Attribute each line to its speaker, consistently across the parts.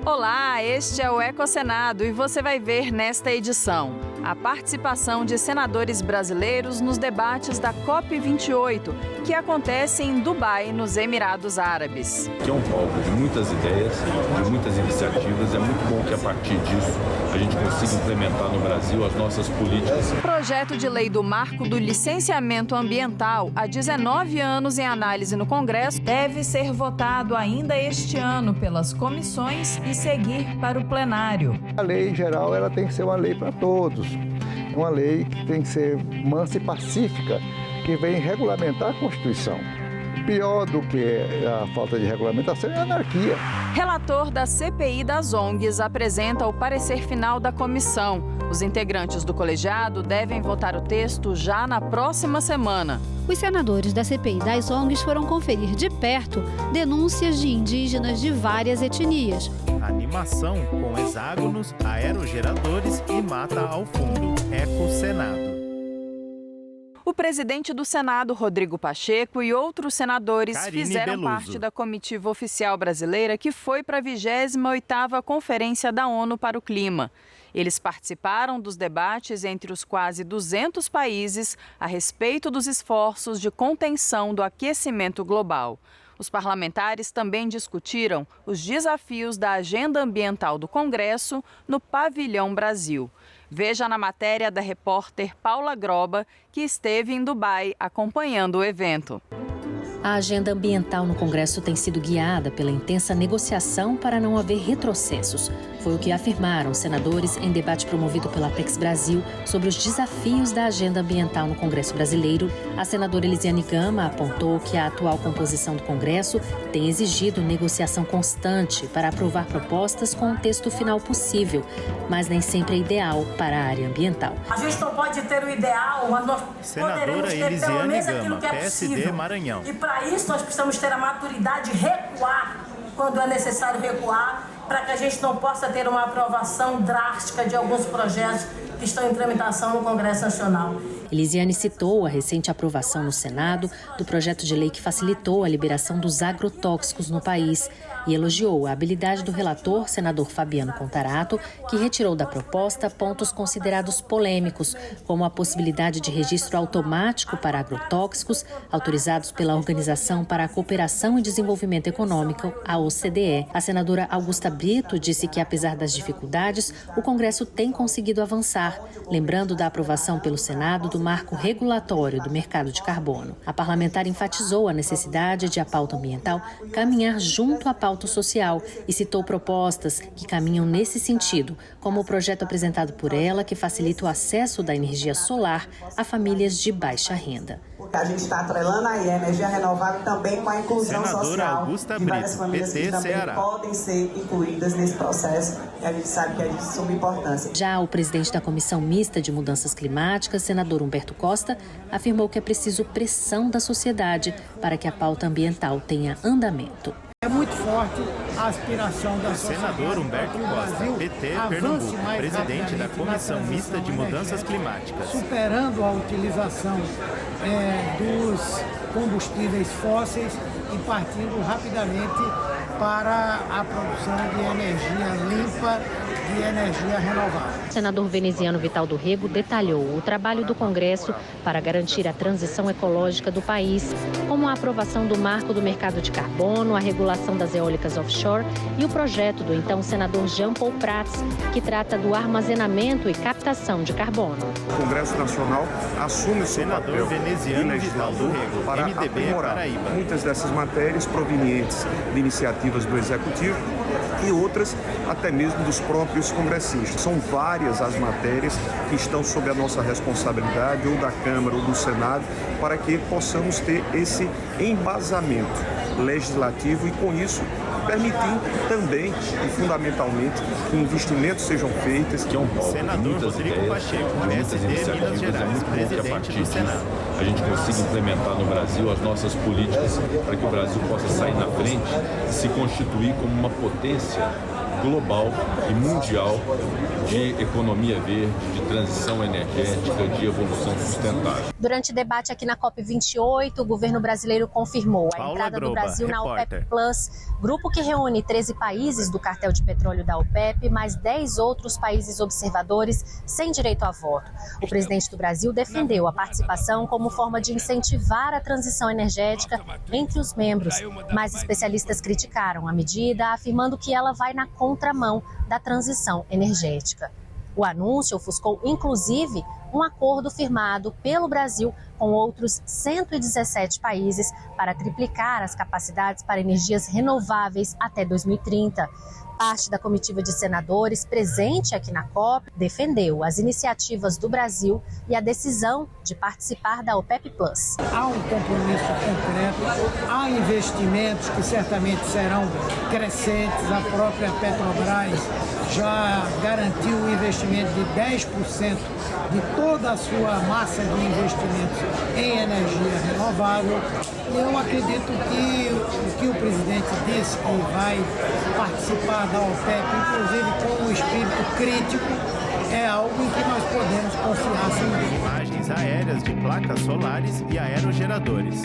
Speaker 1: Olá, este é o Ecosenado e você vai ver nesta edição a participação de senadores brasileiros nos debates da COP28, que acontece em Dubai, nos Emirados Árabes.
Speaker 2: Que é um palco de muitas ideias, de muitas iniciativas. É muito bom que a partir disso a gente consiga implementar no Brasil as nossas políticas.
Speaker 1: Projeto de lei do marco do licenciamento ambiental, há 19 anos em análise no Congresso, deve ser votado ainda este ano pelas comissões e seguir para o plenário.
Speaker 3: A lei em geral ela tem que ser uma lei para todos. É uma lei que tem que ser mansa e pacífica, que vem regulamentar a Constituição. Pior do que a falta de regulamentação é a anarquia.
Speaker 1: Relator da CPI das ONGs apresenta o parecer final da comissão. Os integrantes do colegiado devem votar o texto já na próxima semana.
Speaker 4: Os senadores da CPI das ONGs foram conferir de perto denúncias de indígenas de várias etnias.
Speaker 5: Animação com hexágonos, aerogeradores e mata ao fundo. Ecosenado.
Speaker 1: O presidente do Senado, Rodrigo Pacheco, e outros senadores
Speaker 5: Karine
Speaker 1: fizeram
Speaker 5: Beloso.
Speaker 1: parte da comitiva oficial brasileira que foi para a 28ª Conferência da ONU para o Clima. Eles participaram dos debates entre os quase 200 países a respeito dos esforços de contenção do aquecimento global. Os parlamentares também discutiram os desafios da agenda ambiental do Congresso no Pavilhão Brasil. Veja na matéria da repórter Paula Groba, que esteve em Dubai acompanhando o evento.
Speaker 6: A agenda ambiental no Congresso tem sido guiada pela intensa negociação para não haver retrocessos. Foi o que afirmaram senadores em debate promovido pela Apex Brasil sobre os desafios da agenda ambiental no Congresso brasileiro. A senadora Elisiane Gama apontou que a atual composição do Congresso tem exigido negociação constante para aprovar propostas com o texto final possível, mas nem sempre é ideal para a área ambiental.
Speaker 7: A gente não pode ter o ideal, mas nós poderemos ter pelo menos aquilo que é
Speaker 5: PSD
Speaker 7: possível.
Speaker 5: Maranhão.
Speaker 7: E para isso nós precisamos ter a maturidade de recuar quando é necessário recuar, para que a gente não possa ter uma aprovação drástica de alguns projetos que estão em tramitação no Congresso Nacional.
Speaker 6: Elisiane citou a recente aprovação no Senado do projeto de lei que facilitou a liberação dos agrotóxicos no país e elogiou a habilidade do relator, senador Fabiano Contarato, que retirou da proposta pontos considerados polêmicos, como a possibilidade de registro automático para agrotóxicos, autorizados pela Organização para a Cooperação e Desenvolvimento Econômico, a OCDE. A senadora Augusta Brito disse que, apesar das dificuldades, o Congresso tem conseguido avançar, lembrando da aprovação pelo Senado do marco regulatório do mercado de carbono. A parlamentar enfatizou a necessidade de a pauta ambiental caminhar junto à pauta social e citou propostas que caminham nesse sentido, como o projeto apresentado por ela que facilita o acesso da energia solar a famílias de baixa renda.
Speaker 8: Porque a gente está atrelando aí a energia renovável também com a inclusão
Speaker 5: Senadora
Speaker 8: social
Speaker 5: Augusta
Speaker 8: de várias
Speaker 5: Brito,
Speaker 8: famílias
Speaker 5: PT,
Speaker 8: que também
Speaker 5: Ceará.
Speaker 8: podem ser incluídas nesse processo e a gente sabe que é de suma importância.
Speaker 6: Já o presidente da Comissão Mista de Mudanças Climáticas, senador Humberto Costa, afirmou que é preciso pressão da sociedade para que a pauta ambiental tenha andamento.
Speaker 9: É muito forte a aspiração da sociedade.
Speaker 5: Senador Humberto
Speaker 9: para que o
Speaker 5: Costa,
Speaker 9: Brasil
Speaker 5: PT,
Speaker 9: avance
Speaker 5: Pernambuco,
Speaker 9: mais
Speaker 5: presidente da
Speaker 9: rapidamente
Speaker 5: Comissão
Speaker 9: na
Speaker 5: Mista de
Speaker 9: transição
Speaker 5: Mudanças
Speaker 9: energética,
Speaker 5: Climáticas.
Speaker 9: superando a utilização dos combustíveis fósseis e partindo rapidamente para a produção de energia limpa, de energia renovável.
Speaker 6: O senador veneziano Vital do Rego detalhou o trabalho do Congresso para garantir a transição ecológica do país, como a aprovação do marco do mercado de carbono, a regulação das eólicas offshore e o projeto do então senador Jean Paul Prats, que trata do armazenamento e captação de carbono.
Speaker 10: O Congresso Nacional assume o seu papel
Speaker 5: Senador
Speaker 10: de
Speaker 5: veneziano Vital do
Speaker 10: legislador
Speaker 5: Rego,
Speaker 10: para
Speaker 5: MDB
Speaker 10: aprimorar
Speaker 5: Paraíba.
Speaker 10: muitas dessas matérias provenientes de iniciativas do Executivo e outras até mesmo dos próprios congressistas. São várias as matérias que estão sob a nossa responsabilidade, ou da Câmara ou do Senado, para que possamos ter esse embasamento legislativo e, com isso, permitindo também e fundamentalmente que investimentos sejam feitos.
Speaker 2: Que é um palco de
Speaker 5: Senador
Speaker 2: muitas
Speaker 5: Rodrigo
Speaker 2: ideias,
Speaker 5: Pacheco,
Speaker 2: de muitas
Speaker 5: PSD,
Speaker 2: iniciativas.
Speaker 5: Minas Gerais,
Speaker 2: É muito bom que a
Speaker 5: presidente
Speaker 2: partir
Speaker 5: do
Speaker 2: disso
Speaker 5: Senado.
Speaker 2: a gente consiga implementar no Brasil as nossas políticas para que o Brasil possa sair na frente e se constituir como uma potência global e mundial de economia verde, de transição energética, de evolução sustentável.
Speaker 6: Durante o debate aqui na COP28, o governo brasileiro confirmou a entrada do Brasil na OPEP+, grupo que reúne 13 países do cartel de petróleo da OPEP, mais 10 outros países observadores sem direito a voto. O presidente do Brasil defendeu a participação como forma de incentivar a transição energética entre os membros, mas especialistas criticaram a medida, afirmando que ela vai na contramão da transição energética. O anúncio ofuscou, inclusive, um acordo firmado pelo Brasil com outros 117 países para triplicar as capacidades para energias renováveis até 2030. Parte da comitiva de senadores presente aqui na COP defendeu as iniciativas do Brasil e a decisão de participar da OPEP+.
Speaker 9: Há um compromisso concreto, há investimentos que certamente serão crescentes. A própria Petrobras já garantiu um investimento de 10% de toda a sua massa de investimentos em energia renovável. E eu acredito que o que o presidente disse, que vai participar da OPEP, inclusive com um espírito crítico, é algo em que nós podemos confiar sem dúvida.
Speaker 5: Imagens aéreas de placas solares e aerogeradores.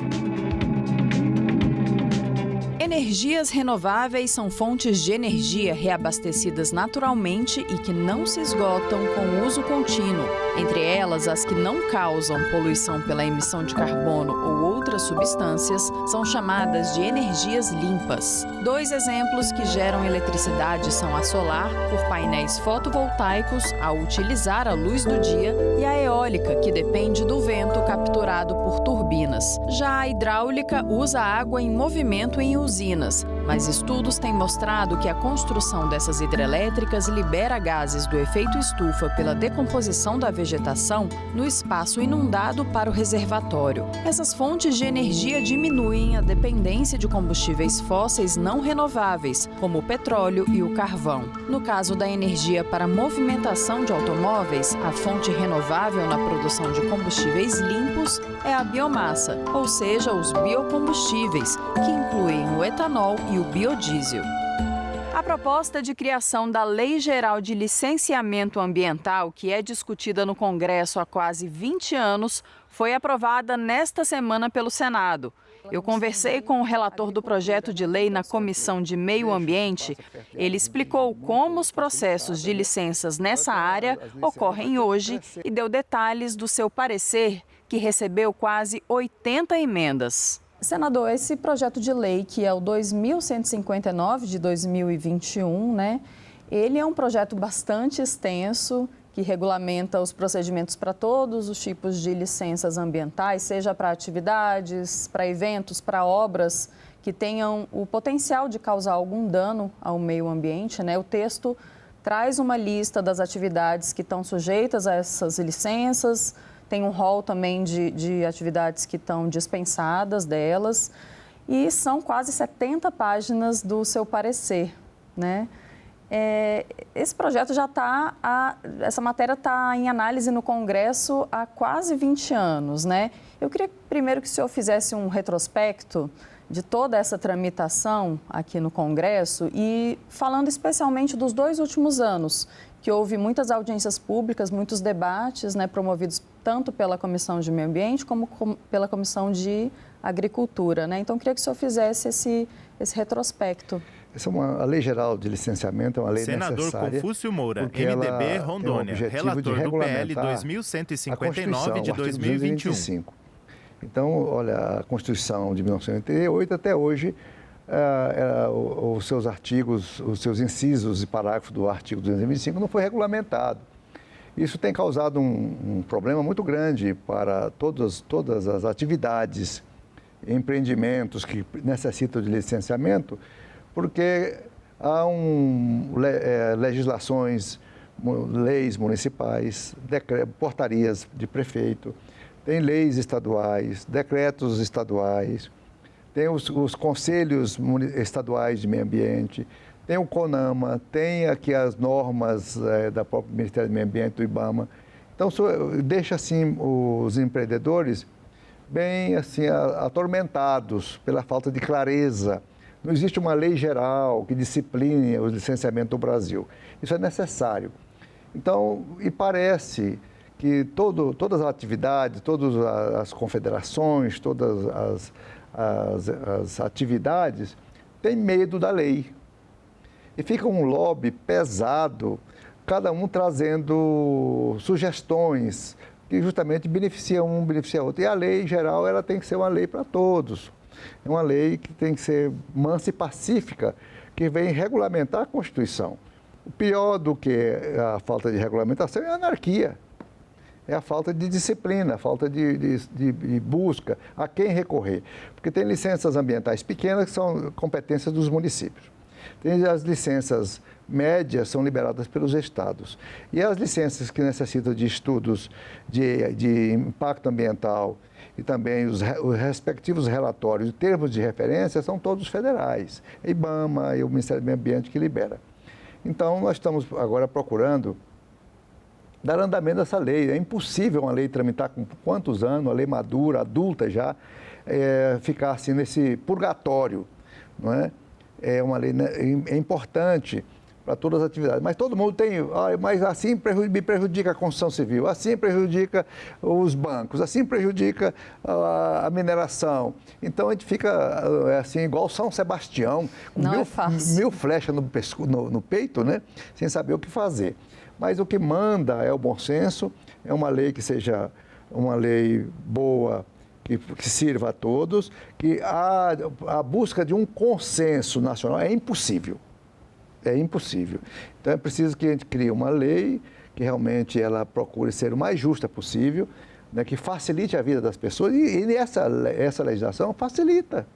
Speaker 1: Energias renováveis são fontes de energia reabastecidas naturalmente e que não se esgotam com o uso contínuo. Entre elas, as que não causam poluição pela emissão de carbono ou outras substâncias são chamadas de energias limpas. 2 exemplos que geram eletricidade são a solar, por painéis fotovoltaicos, ao utilizar a luz do dia, e a eólica, que depende do vento capturado por turbinas. Já a hidráulica usa água em movimento em usinas, mas estudos têm mostrado que a construção dessas hidrelétricas libera gases do efeito estufa pela decomposição da vegetação no espaço inundado para o reservatório. Essas fontes de energia diminuem a dependência de combustíveis fósseis não renováveis, como o petróleo e o carvão. No caso da energia para movimentação de automóveis, a fonte renovável na produção de combustíveis limpos é a biomassa, ou seja, os biocombustíveis, que incluem o etanol e o biodiesel. A proposta de criação da Lei Geral de Licenciamento Ambiental, que é discutida no Congresso há quase 20 anos, foi aprovada nesta semana pelo Senado. Eu conversei com o relator do projeto de lei na Comissão de Meio Ambiente. Ele explicou como os processos de licenças nessa área ocorrem hoje e deu detalhes do seu parecer, que recebeu quase 80 emendas. Senador, esse projeto de lei, que é o 2159 de 2021, ele é um projeto bastante extenso, que regulamenta os procedimentos para todos os tipos de licenças ambientais, seja para atividades, para eventos, para obras que tenham o potencial de causar algum dano ao meio ambiente, O texto traz uma lista das atividades que estão sujeitas a essas licenças, tem um rol também de atividades que estão dispensadas delas e são quase 70 páginas do seu parecer, Esse projeto essa matéria está em análise no Congresso há quase 20 anos, Eu queria primeiro que o senhor fizesse um retrospecto de toda essa tramitação aqui no Congresso e falando especialmente dos 2 últimos anos, que houve muitas audiências públicas, muitos debates, promovidos tanto pela Comissão de Meio Ambiente como pela Comissão de Agricultura, Então, eu queria que o senhor fizesse esse retrospecto.
Speaker 3: A Lei Geral de Licenciamento é uma lei
Speaker 5: necessária.
Speaker 3: Senador
Speaker 5: Confúcio Moura, MDB, Rondônia, relator do PL 2159 de 2021.
Speaker 3: Então, olha, a Constituição de 1988 até hoje, os seus artigos, os seus incisos e parágrafos do artigo 225 não foi regulamentado. Isso tem causado um problema muito grande para todas as atividades, empreendimentos que necessitam de licenciamento, porque há legislações, leis municipais, portarias de prefeito, tem leis estaduais, decretos estaduais, tem os conselhos estaduais de meio ambiente, tem o CONAMA, tem aqui as normas da própria Ministério do Meio Ambiente, do IBAMA. Então, deixa assim os empreendedores bem assim atormentados pela falta de clareza Não existe uma lei geral que discipline o licenciamento do Brasil. Isso é necessário. Então, e parece que todas as atividades, todas as confederações, todas as atividades têm medo da lei. E fica um lobby pesado, cada um trazendo sugestões que justamente beneficia um, beneficia outro. E a lei geral, ela tem que ser uma lei para todos. É uma lei que tem que ser mansa e pacífica, que vem regulamentar a Constituição. O pior do que a falta de regulamentação é a anarquia. É a falta de disciplina, a falta de busca, a quem recorrer. Porque tem licenças ambientais pequenas que são competências dos municípios. Tem as licenças médias, são liberadas pelos estados. E as licenças que necessitam de estudos de impacto ambiental e também os respectivos relatórios e termos de referência são todos federais. IBAMA e o Ministério do Meio Ambiente que libera. Então, nós estamos agora procurando dar andamento a essa lei. É impossível uma lei tramitar com quantos anos, uma lei madura, adulta já, ficar assim nesse purgatório, não é? É uma lei, é importante para todas as atividades, mas todo mundo tem, mas assim me prejudica a construção civil, assim prejudica os bancos, assim prejudica a mineração. Então a gente fica assim, igual São Sebastião, com mil flechas no peito, né? Sem saber o que fazer. Mas o que manda é o bom senso, é uma lei que seja uma lei boa, que sirva a todos, que a busca de um consenso nacional é impossível. É impossível. Então é preciso que a gente crie uma lei que realmente ela procure ser o mais justa possível, né, que facilite a vida das pessoas e essa legislação facilita.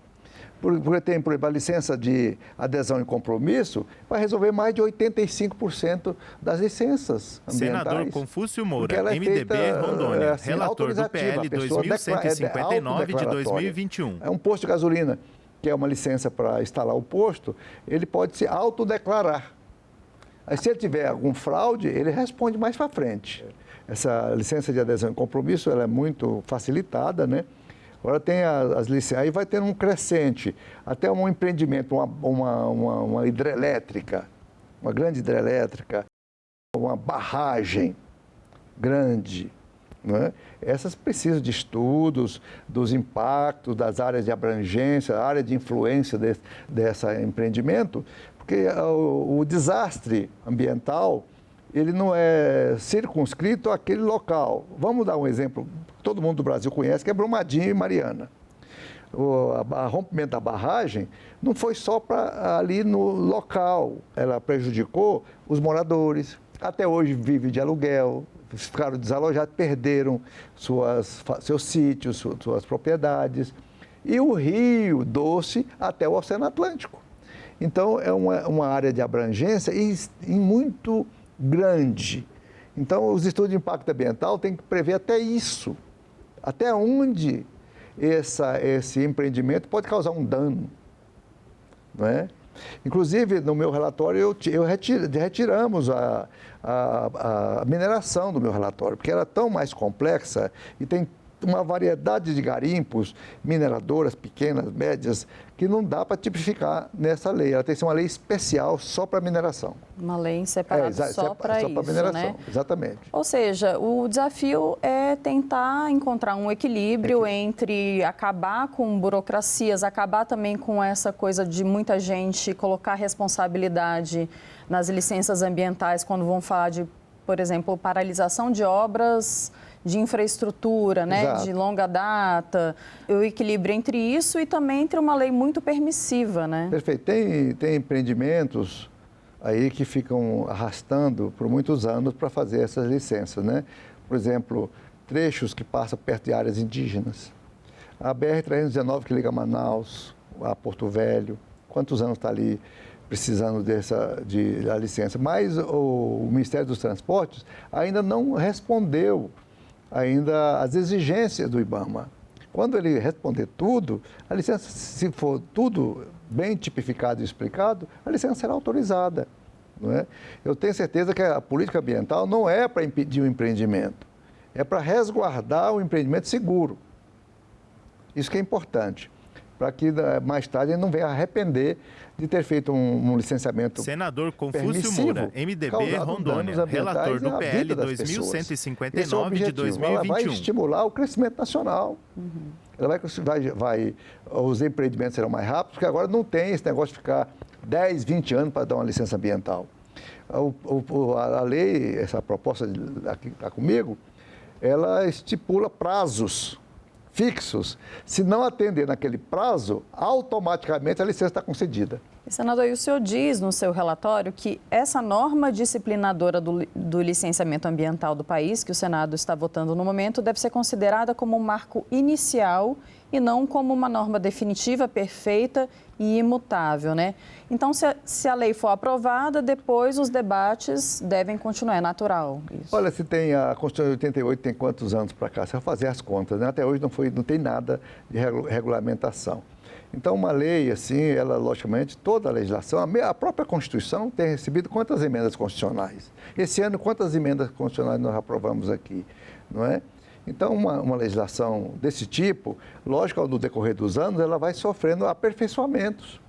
Speaker 3: Porque tem, por exemplo, a licença de adesão e compromisso, vai resolver mais de 85% das licenças ambientais.
Speaker 5: Senador Confúcio Moura, MDB Rondônia, assim, relator do PL 2159 de 2021.
Speaker 3: É um posto de gasolina, que é uma licença para instalar o posto, ele pode se autodeclarar. Aí, se ele tiver algum fraude, ele responde mais para frente. Essa licença de adesão e compromisso, ela é muito facilitada, né? Agora tem as licenças, aí vai ter um crescente, até um empreendimento, uma hidrelétrica, uma grande hidrelétrica, uma barragem grande, né? Essas precisam de estudos dos impactos, das áreas de abrangência, a área de influência desse empreendimento, porque o desastre ambiental, ele não é circunscrito àquele local. Vamos dar um exemplo que todo mundo do Brasil conhece, que é Brumadinho e Mariana. O rompimento da barragem não foi só para ali no local, ela prejudicou os moradores. Até hoje vivem de aluguel, ficaram desalojados, perderam seus sítios, suas propriedades. E o Rio Doce até o Oceano Atlântico. Então, é uma área de abrangência e muito grande. Então, os estudos de impacto ambiental têm que prever até isso. Até onde esse empreendimento pode causar um dano, não é? Inclusive, no meu relatório, retiramos a mineração do meu relatório, porque era tão mais complexa e tem uma variedade de garimpos, mineradoras pequenas, médias, que não dá para tipificar nessa lei. Ela tem que ser uma lei especial só para mineração.
Speaker 1: Uma lei separada só para isso,
Speaker 3: mineração,
Speaker 1: né?
Speaker 3: Exatamente.
Speaker 1: Ou seja, o desafio é tentar encontrar um equilíbrio entre acabar com burocracias, acabar também com essa coisa de muita gente colocar responsabilidade nas licenças ambientais quando vão falar de, por exemplo, paralisação de obras de infraestrutura, né,
Speaker 3: Exato.
Speaker 1: de longa data, o equilíbrio entre isso e também entre uma lei muito permissiva, né?
Speaker 3: Perfeito. Tem empreendimentos aí que ficam arrastando por muitos anos para fazer essas licenças, né? Por exemplo, trechos que passam perto de áreas indígenas. A BR-319 que liga Manaus a Porto Velho, quantos anos está ali precisando da licença? Mas o Ministério dos Transportes ainda não respondeu às exigências do IBAMA. Quando ele responder tudo, a licença, se for tudo bem tipificado e explicado, a licença será autorizada. Não é? Eu tenho certeza que a política ambiental não é para impedir o empreendimento, é para resguardar o empreendimento seguro. Isso que é importante. para que mais tarde ele não venha arrepender de ter feito um licenciamento
Speaker 5: Senador Confúcio Moura, MDB Rondônia, relator do PL 2159 de 2021.
Speaker 3: Ela vai estimular o crescimento nacional. Ela os empreendimentos serão mais rápidos, porque agora não tem esse negócio de ficar 10, 20 anos para dar uma licença ambiental. A lei, essa proposta aqui está comigo, ela estipula prazos fixos. Se não atender naquele prazo, automaticamente a licença está concedida.
Speaker 1: Senador, e o senhor diz no seu relatório que essa norma disciplinadora do licenciamento ambiental do país, que o Senado está votando no momento, deve ser considerada como um marco inicial e não como uma norma definitiva, perfeita e imutável, né? Então, se a lei for aprovada, depois os debates devem continuar, é natural isso.
Speaker 3: Olha, se tem a Constituição de 88, tem quantos anos para cá? Você vai fazer as contas, né? Até hoje não tem nada de regulamentação. Então, uma lei, assim, ela, logicamente, toda a legislação, a própria Constituição tem recebido quantas emendas constitucionais? Esse ano, quantas emendas constitucionais nós aprovamos aqui, não é? Então, uma legislação desse tipo, lógico, no decorrer dos anos, ela vai sofrendo aperfeiçoamentos.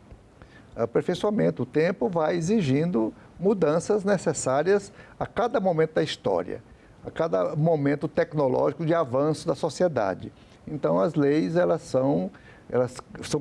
Speaker 3: O tempo vai exigindo mudanças necessárias a cada momento da história, a cada momento tecnológico de avanço da sociedade. Então, as leis, elas são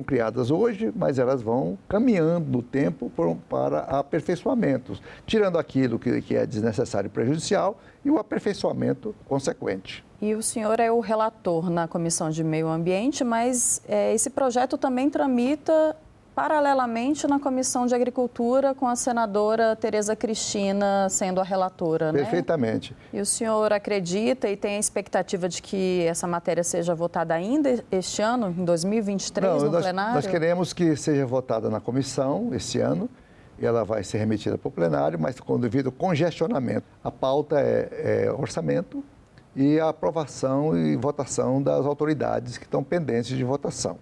Speaker 3: criadas hoje, mas elas vão caminhando no tempo para aperfeiçoamentos, tirando aquilo que é desnecessário e prejudicial e o aperfeiçoamento consequente.
Speaker 1: E o senhor é o relator na Comissão de Meio Ambiente, mas esse projeto também tramita paralelamente na Comissão de Agricultura, com a senadora Tereza Cristina sendo a relatora, né?
Speaker 3: Perfeitamente.
Speaker 1: E o senhor acredita e tem a expectativa de que essa matéria seja votada ainda este ano, em 2023, no plenário?
Speaker 3: Nós queremos que seja votada na comissão esse ano, e ela vai ser remetida para o plenário, mas com devido congestionamento. A pauta é orçamento e a aprovação e votação das autoridades que estão pendentes de votação.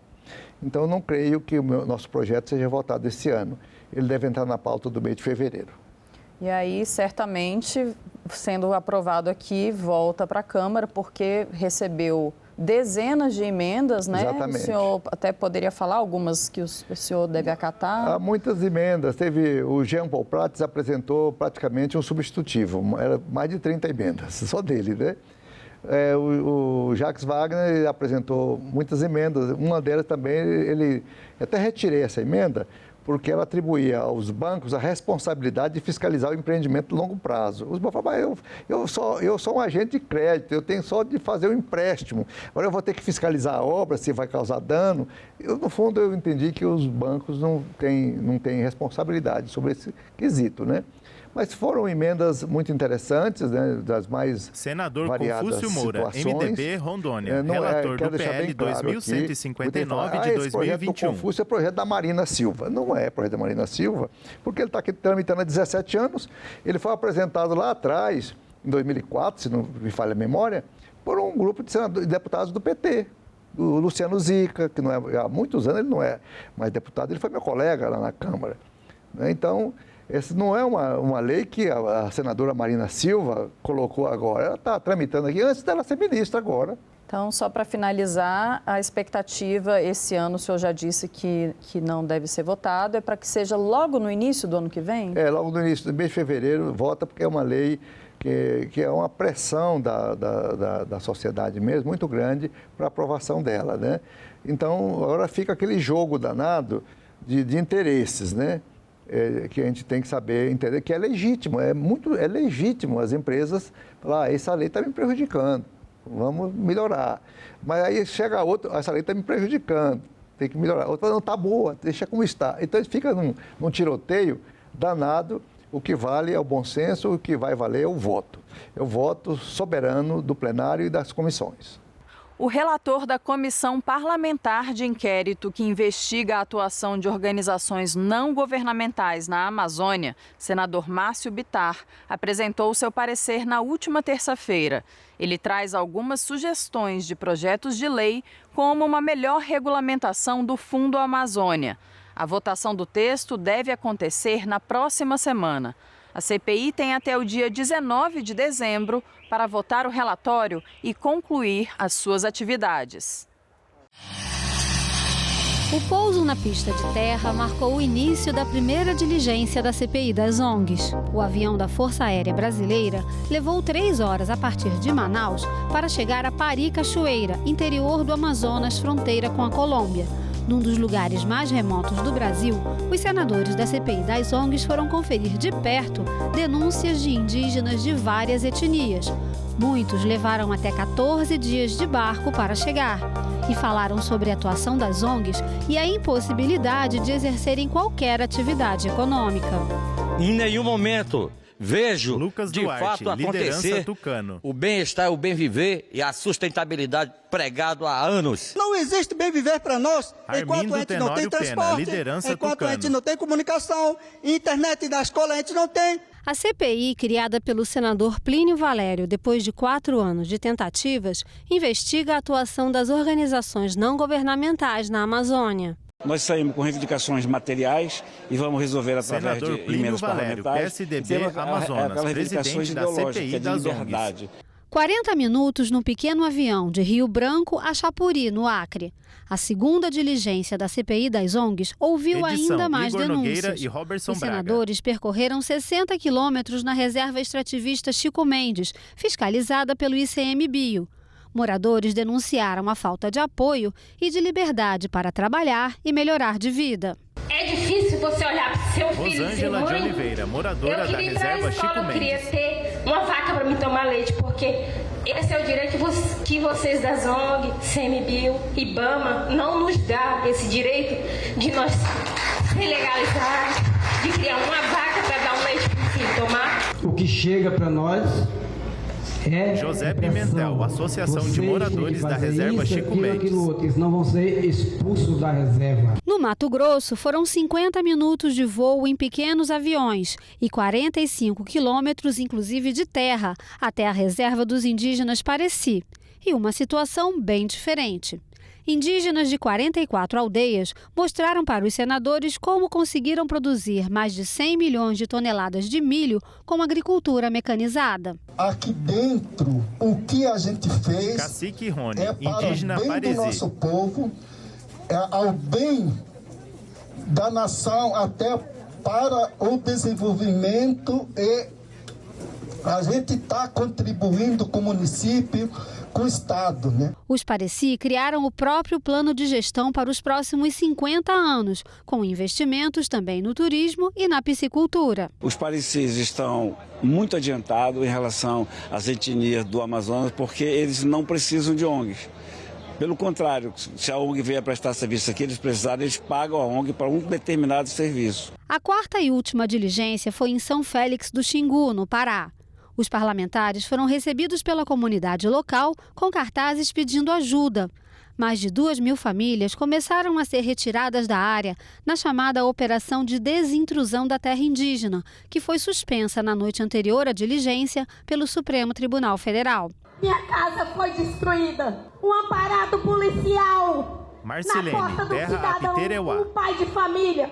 Speaker 3: Então, eu não creio que o nosso projeto seja votado esse ano. Ele deve entrar na pauta do mês de fevereiro.
Speaker 1: E aí, certamente, sendo aprovado aqui, volta para a Câmara, porque recebeu dezenas de emendas, né?
Speaker 3: Exatamente.
Speaker 1: O senhor até poderia falar algumas que o senhor deve acatar?
Speaker 3: Há muitas emendas. O Jean Paul Prats apresentou praticamente um substitutivo. Era mais de 30 emendas, só dele, né? O Jacques Wagner apresentou muitas emendas. Uma delas também, até retirei essa emenda, porque ela atribuía aos bancos a responsabilidade de fiscalizar o empreendimento de longo prazo. Os bancos falavam, eu sou um agente de crédito, eu tenho só de fazer o empréstimo. Agora eu vou ter que fiscalizar a obra, se vai causar dano. No fundo, eu entendi que os bancos não têm responsabilidade sobre esse quesito, né? Mas foram emendas muito interessantes, né, das mais
Speaker 5: Senador
Speaker 3: variadas
Speaker 5: Confúcio Moura,
Speaker 3: situações.
Speaker 5: MDB Rondônia, relator do PL 2159 de 2021.
Speaker 3: Esse projeto do Confúcio é projeto da Marina Silva. Não é projeto da Marina Silva, porque ele está aqui tramitando há 17 anos. Ele foi apresentado lá atrás, em 2004, se não me falha a memória, por um grupo de deputados do PT. O Luciano Zica, que não é, há muitos anos ele não é mais deputado, ele foi meu colega lá na Câmara. Então, essa não é uma lei que a senadora Marina Silva colocou agora. Ela está tramitando aqui antes dela ser ministra agora.
Speaker 1: Então, só para finalizar, a expectativa esse ano, o senhor já disse que não deve ser votado, é para que seja logo no início do ano que vem?
Speaker 3: Logo no início do mês de fevereiro, vota, porque é uma lei que é uma pressão da sociedade mesmo, muito grande, para a aprovação dela, né? Então, agora fica aquele jogo danado de interesses, né? Que a gente tem que saber entender que é legítimo, é legítimo as empresas falar, essa lei está me prejudicando, vamos melhorar. Mas aí chega a outra, essa lei está me prejudicando, tem que melhorar. Outra não está boa, deixa como está. Então a gente fica num tiroteio danado, o que vale é o bom senso, o que vai valer é o voto. É o voto soberano do plenário e das comissões.
Speaker 1: O relator da Comissão Parlamentar de Inquérito que investiga a atuação de organizações não governamentais na Amazônia, senador Márcio Bittar, apresentou seu parecer na última terça-feira. Ele traz algumas sugestões de projetos de lei, como uma melhor regulamentação do Fundo Amazônia. A votação do texto deve acontecer na próxima semana. A CPI tem até o dia 19 de dezembro para votar o relatório e concluir as suas atividades.
Speaker 4: O pouso na pista de terra marcou o início da primeira diligência da CPI das ONGs. O avião da Força Aérea Brasileira levou 3 horas a partir de Manaus para chegar a Pari Cachoeira, interior do Amazonas, fronteira com a Colômbia. Num dos lugares mais remotos do Brasil, os senadores da CPI das ONGs foram conferir de perto denúncias de indígenas de várias etnias. Muitos levaram até 14 dias de barco para chegar e falaram sobre a atuação das ONGs e a impossibilidade de exercerem qualquer atividade econômica.
Speaker 11: Em nenhum momento vejo
Speaker 5: Lucas
Speaker 11: de
Speaker 5: Duarte,
Speaker 11: fato acontecer
Speaker 5: Tucano.
Speaker 11: o bem-estar, o bem-viver e a sustentabilidade pregado há anos.
Speaker 12: Não existe bem-viver para nós enquanto a gente não tem transporte, enquanto a gente não tem comunicação, internet da escola a gente não tem.
Speaker 4: A CPI, criada pelo senador Plínio Valério depois de 4 anos de tentativas, investiga a atuação das organizações não governamentais na Amazônia.
Speaker 13: Nós saímos com reivindicações materiais e vamos resolver através
Speaker 5: Senador
Speaker 13: de
Speaker 5: Plínio
Speaker 13: emendas
Speaker 5: Valério,
Speaker 13: parlamentares.
Speaker 5: PSDB Amazonas, presidente da CPI das ONGs.
Speaker 4: 40 minutos no pequeno avião de Rio Branco a Chapuri, no Acre. A segunda diligência da CPI das ONGs ouviu ainda mais
Speaker 5: Igor
Speaker 4: denúncias.
Speaker 5: Nogueira e Robertson
Speaker 4: Os senadores percorreram 60 quilômetros na reserva extrativista Chico Mendes, fiscalizada pelo ICMBio. Moradores denunciaram a falta de apoio e de liberdade para trabalhar e melhorar de vida.
Speaker 14: É difícil você olhar para o seu filho e dizer,
Speaker 5: Rosângela de
Speaker 14: mãe,
Speaker 5: Oliveira, moradora da reserva Chico
Speaker 14: eu queria
Speaker 5: Mendes.
Speaker 14: ter uma vaca para me tomar leite, porque esse é o direito que vocês das ONG, CMBio, IBAMA, não nos dá esse direito de nós se legalizar, de criar uma vaca para dar um leite para o filho tomar.
Speaker 15: O que chega para nós é
Speaker 5: José Pimentel, Associação de Moradores da Reserva Chico Mendes.
Speaker 15: Eles não vão ser expulsos da reserva.
Speaker 4: No Mato Grosso, foram 50 minutos de voo em pequenos aviões e 45 quilômetros, inclusive de terra, até a reserva dos indígenas Pareci. E uma situação bem diferente. Indígenas de 44 aldeias mostraram para os senadores como conseguiram produzir mais de 100 milhões de toneladas de milho com agricultura mecanizada.
Speaker 16: Aqui dentro, o que a gente fez
Speaker 5: Cacique Rony,
Speaker 16: é para
Speaker 5: indígena
Speaker 16: o bem
Speaker 5: Paresi.
Speaker 16: do nosso povo, é ao bem da nação, até para o desenvolvimento, e a gente está contribuindo com o município, com o Estado, né?
Speaker 4: Os Pareci criaram o próprio plano de gestão para os próximos 50 anos, com investimentos também no turismo e na piscicultura.
Speaker 13: Os parecis estão muito adiantados em relação às etnias do Amazonas, porque eles não precisam de ONGs. Pelo contrário, se a ONG vier prestar serviço aqui, eles precisarem, eles pagam a ONG para um determinado serviço.
Speaker 4: A quarta e última diligência foi em São Félix do Xingu, no Pará. Os parlamentares foram recebidos pela comunidade local com cartazes pedindo ajuda. Mais de 2.000 famílias começaram a ser retiradas da área na chamada Operação de Desintrusão da Terra Indígena, que foi suspensa na noite anterior à diligência pelo Supremo Tribunal Federal.
Speaker 17: Minha casa foi destruída. Um aparato policial
Speaker 5: Marcilene,
Speaker 17: na porta do
Speaker 5: terra
Speaker 17: cidadão,
Speaker 5: Apitereuá.
Speaker 17: um pai de família,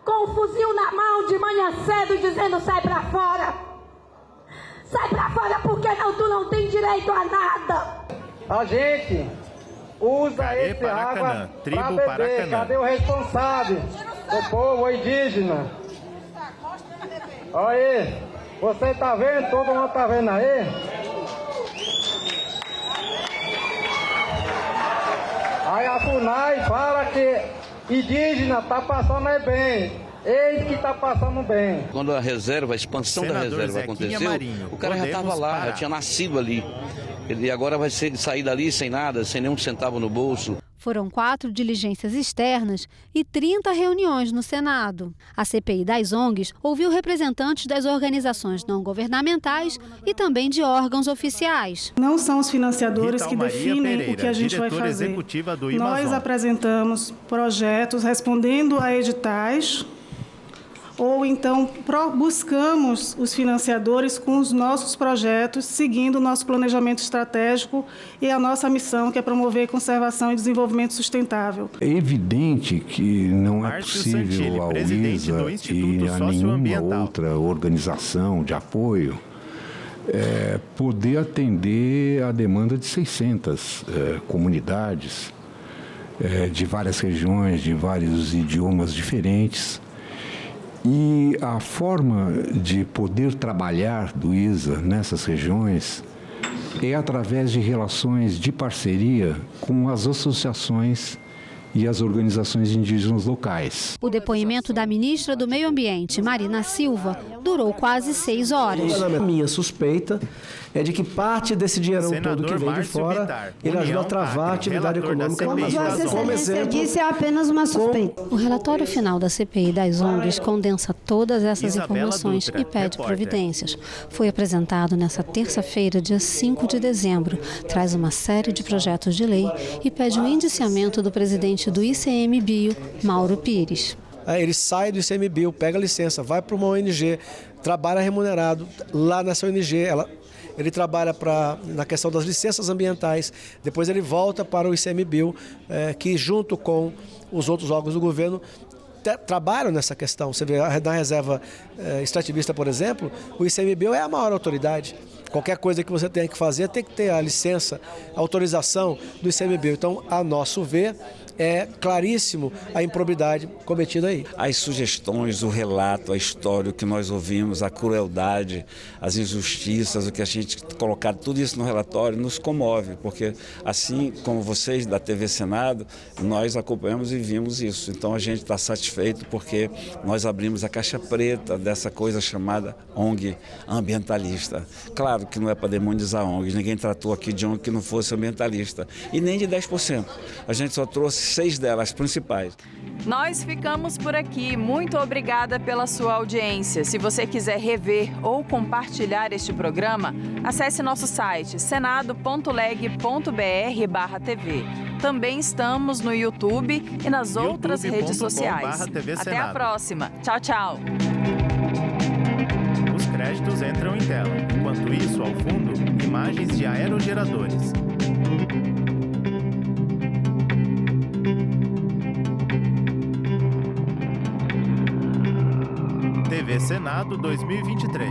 Speaker 17: com um fuzil na mão de manhã cedo, dizendo: sai pra fora. Sai pra fora porque tu não tem direito a nada.
Speaker 15: A gente usa essa água para beber.
Speaker 5: Paracanã.
Speaker 15: Cadê o responsável? O povo indígena. Olha aí, você tá vendo? Todo mundo tá vendo aí? Aí a FUNAI fala que indígena tá passando bem. Eis que tá passando bem.
Speaker 11: Quando a expansão da reserva aconteceu,
Speaker 5: Marinho,
Speaker 11: o cara já estava lá, já tinha nascido ali. Ele agora vai sair dali sem nada, sem nenhum centavo no bolso.
Speaker 4: Foram 4 diligências externas e 30 reuniões no Senado. A CPI das ONGs ouviu representantes das organizações não governamentais e também de órgãos oficiais.
Speaker 18: Não são os financiadores que definem
Speaker 5: Pereira,
Speaker 18: o que a gente vai fazer.
Speaker 5: Executiva do
Speaker 18: Nós apresentamos projetos respondendo a editais, ou então buscamos os financiadores com os nossos projetos, seguindo o nosso planejamento estratégico e a nossa missão, que é promover conservação e desenvolvimento sustentável.
Speaker 19: É evidente que não é possível a UISA e a nenhuma outra organização de apoio poder atender a demanda de 600 comunidades de várias regiões, de vários idiomas diferentes. E a forma de poder trabalhar do ISA nessas regiões é através de relações de parceria com as associações e as organizações indígenas locais.
Speaker 4: O depoimento da ministra do Meio Ambiente, Marina Silva, durou quase 6 horas.
Speaker 20: A minha suspeita é de que parte desse dinheirão todo que vem de fora, ele ajuda a travar a atividade econômica.
Speaker 21: Mas Vossa Excelência disse é apenas uma suspeita.
Speaker 4: O relatório final da CPI das ONGs condensa todas essas informações e pede providências. Foi apresentado nesta terça-feira, dia 5 de dezembro. Traz uma série de projetos de lei e pede o indiciamento do presidente do ICMBio, Mauro Pires.
Speaker 20: Ele sai do ICMBio, pega a licença, vai para uma ONG, trabalha remunerado lá nessa ONG, ele trabalha na questão das licenças ambientais, depois ele volta para o ICMBio, que junto com os outros órgãos do governo trabalham nessa questão. Você vê, na reserva extrativista, por exemplo, o ICMBio é a maior autoridade. Qualquer coisa que você tenha que fazer tem que ter a licença, a autorização do ICMBio. Então, a nosso ver, é claríssimo a improbidade cometida aí.
Speaker 13: As sugestões, o relato, a história, o que nós ouvimos, a crueldade, as injustiças, o que a gente colocar, tudo isso no relatório nos comove, porque assim como vocês da TV Senado, nós acompanhamos e vimos isso. Então a gente está satisfeito porque nós abrimos a caixa preta dessa coisa chamada ONG ambientalista. Claro que não é para demonizar ONGs, ninguém tratou aqui de ONG que não fosse ambientalista, e nem de 10%. A gente só trouxe 6 delas principais.
Speaker 1: Nós ficamos por aqui. Muito obrigada pela sua audiência. Se você quiser rever ou compartilhar este programa, acesse nosso site senado.leg.br/TV. Também estamos no YouTube e nas outras redes sociais. Até a próxima. Tchau, tchau.
Speaker 5: Os créditos entram em tela. Enquanto isso, ao fundo, imagens de aerogeradores. TV Senado 2023.